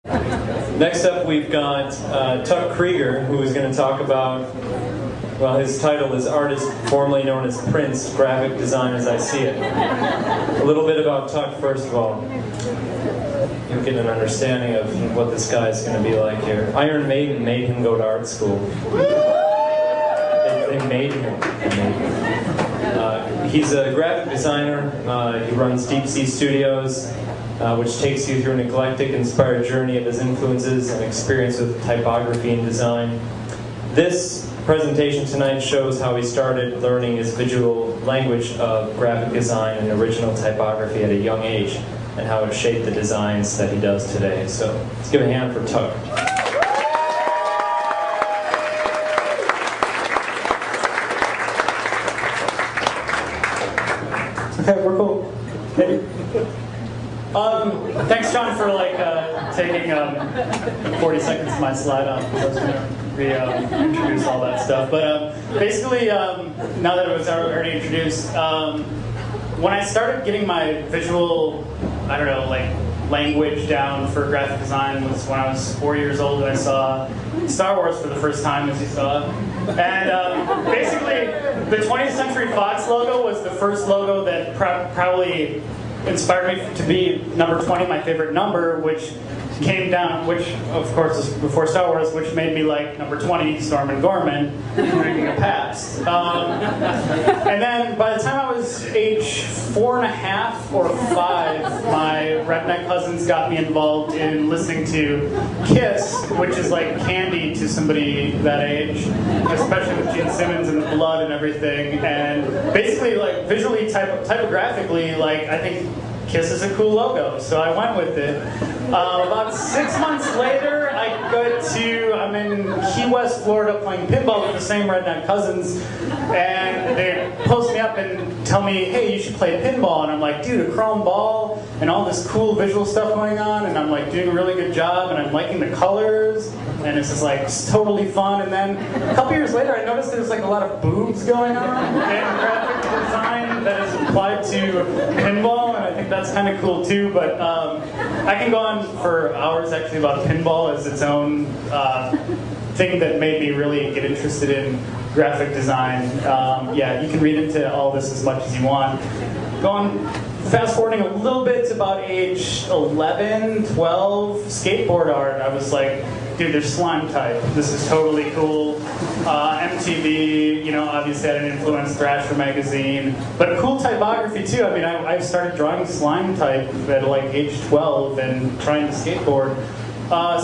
Next up, we've got Tuck Krueger, who is going to talk about, well, his title is Artist Formerly Known as Prince, Graphic Design as I See It. A little bit about Tuck, first of all. You'll get an understanding of what this guy is going to be like here. Iron Maiden made him go to art school. They made him. He's a graphic designer. He runs Deep Sea Studios, which takes you through an eclectic, inspired journey of his influences and experience with typography and design. This presentation tonight shows how he started learning his visual language of graphic design and original typography at a young age, and how it shaped the designs that he does today. So let's give a hand for Tuck. Okay, we're cool. Hey. Thanks, John, for taking 40 seconds of my slide off, because I was going to reintroduce all that stuff. But basically, now that it was already introduced, when I started getting my visual, language down for graphic design was when I was 4 years old, and I saw Star Wars for the first time, as you saw. And basically, the 20th Century Fox logo was the first logo that probably inspired me to be number 20, my favorite number, which came down, which of course is before Star Wars, which made me like number 20, Storm and Gorman, drinking a past. And then by the time I was age 4.5 or 5, my redneck cousins got me involved in listening to Kiss, which is like candy to somebody that age, especially with Gene Simmons and the blood and everything. And basically, like visually, typographically, like I think Kiss is a cool logo, so I went with it. About 6 months later, I'm in Key West, Florida, playing pinball with the same redneck cousins, and they post me up and tell me, hey, you should play pinball. And I'm like, dude, a chrome ball and all this cool visual stuff going on, and I'm like doing a really good job, and I'm liking the colors, and it's just like it's totally fun. And then a couple years later, I noticed there's like a lot of boobs going on in graphic design that is applied to pinball, and I think that's kind of cool too. But I can go on for hours actually about pinball as its own thing that made me really get interested in graphic design. Yeah, you can read into all this as much as you want. Fast forwarding a little bit to about age 11, 12, skateboard art. I was like, dude, there's slime type. This is totally cool. MTV, obviously had an influence, Thrasher magazine, but cool typography too. I mean, I started drawing slime type at like age 12 and trying to skateboard.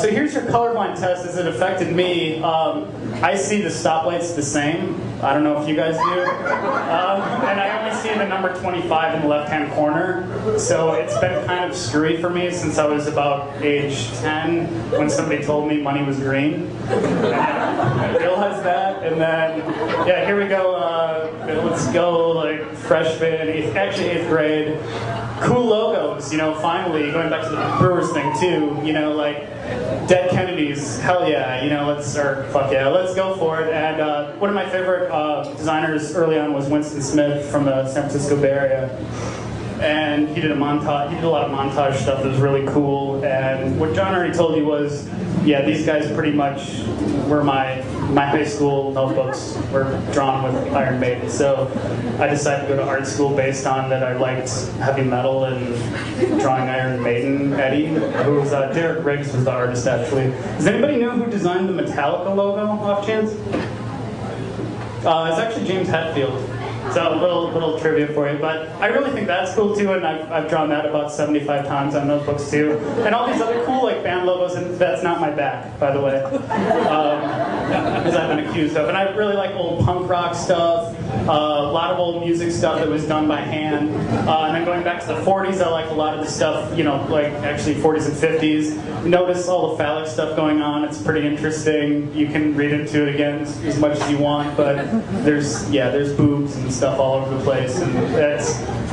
So here's your colorblind test as it affected me. I see the stoplights the same. I don't know if you guys do. And I only see the number 25 in the left-hand corner. So it's been kind of screwy for me since I was about age 10 when somebody told me money was green. I realized that. And then, yeah, here we go. Let's go, like, freshman, eighth grade. Cool logos, finally, going back to the Brewers thing too, like Dead Kennedys, hell yeah, fuck yeah, let's go for it. And one of my favorite designers early on was Winston Smith from the San Francisco Bay Area. And he did a lot of montage stuff that was really cool. And what John already told you was, yeah, these guys pretty much were my high school notebooks were drawn with Iron Maiden. So I decided to go to art school based on that I liked heavy metal and drawing Iron Maiden. Eddie, who was Derek Riggs was the artist actually. Does anybody know who designed the Metallica logo off chance? It's actually James Hetfield. So a little trivia for you, but I really think that's cool too, and I've drawn that about 75 times on notebooks too, and all these other cool like band logos, and that's not my back, by the way, as I've been accused of. And I really like old punk rock stuff, a lot of old music stuff that was done by hand, and then going back to the 40s, I like a lot of the stuff, like actually 40s and 50s. Notice all the phallic stuff going on. It's pretty interesting. You can read into it again as much as you want, but there's boobs and stuff all over the place, and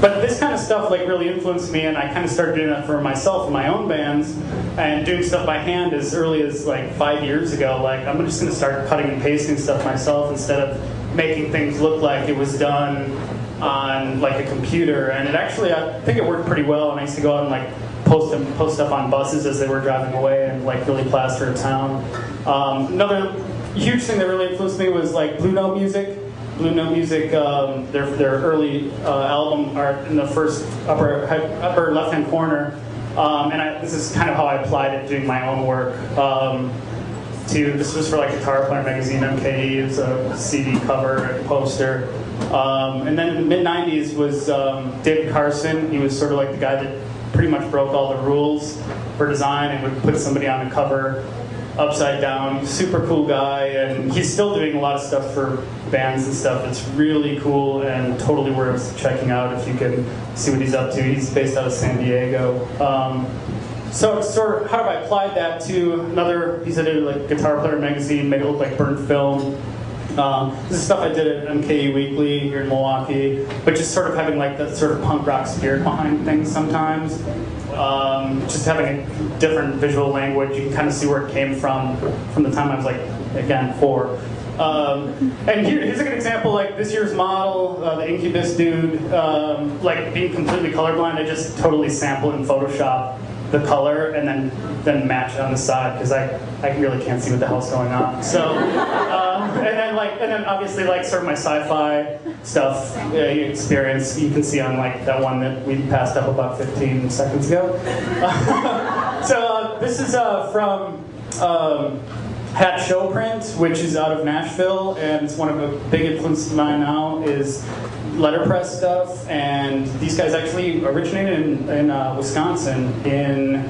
but this kind of stuff like really influenced me, and I kind of started doing that for myself in my own bands and doing stuff by hand as early as like 5 years ago. Like I'm just going to start cutting and pasting stuff myself instead of making things look like it was done on like a computer. And it actually, I think it worked pretty well, and I used to go out and like post stuff on buses as they were driving away and like really plaster a town. Another huge thing that really influenced me was like Blue Note music. Blue Note music, their early album art in the first upper left-hand corner, and this is kind of how I applied it doing my own work. This was for like Guitar Player magazine, MKE, it was a CD cover and poster. And then in the mid-90s was David Carson. He was sort of like the guy that pretty much broke all the rules for design and would put somebody on a cover upside down. Super cool guy, and he's still doing a lot of stuff for bands and stuff. It's really cool and totally worth checking out if you can see what he's up to. He's based out of San Diego. So sort of how have I applied that to another piece I did, like Guitar Player magazine, made it look like burnt film. This is stuff I did at MKE Weekly here in Milwaukee, but just sort of having like that sort of punk rock spirit behind things sometimes. Just having a different visual language, you can kind of see where it came from the time I was like, again, 4. And here's a good example, like this year's model, the Incubus dude, like being completely colorblind, I just totally sampled in Photoshop the color and then match it on the side because I really can't see what the hell's going on. So, and then obviously like sort of my sci-fi stuff experience you can see on like that one that we passed up about 15 seconds ago. So this is from Hat Show Print, which is out of Nashville, and it's one of the big influences of mine now is letterpress stuff, and these guys actually originated in Wisconsin in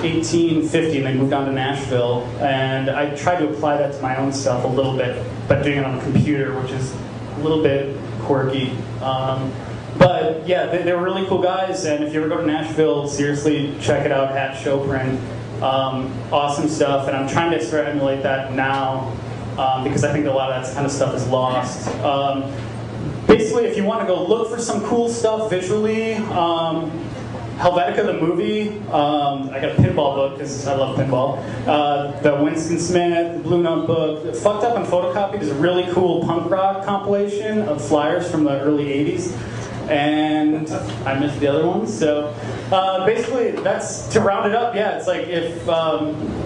1850, and they moved on to Nashville, and I tried to apply that to my own stuff a little bit, but doing it on a computer, which is a little bit quirky. But yeah, they were really cool guys, and if you ever go to Nashville, seriously check it out, Hat Show Print. Awesome stuff, and I'm trying to sort of emulate that now because I think a lot of that kind of stuff is lost. Basically, if you want to go look for some cool stuff visually, Helvetica the movie, I got a pinball book because I love pinball, the Winston Smith, Blue Note book, Fucked Up and Photocopied is a really cool punk rock compilation of flyers from the early 80s. And I missed the other ones, so basically that's to round it up. Yeah, it's like if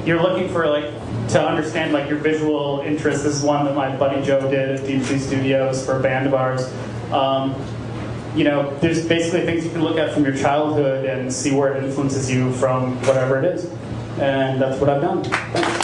you're looking for like to understand like your visual interest, this is one that my buddy Joe did at Deep Sea Studios for a band of ours. You know, there's basically things you can look at from your childhood and see where it influences you from whatever it is, and that's what I've done. Thanks.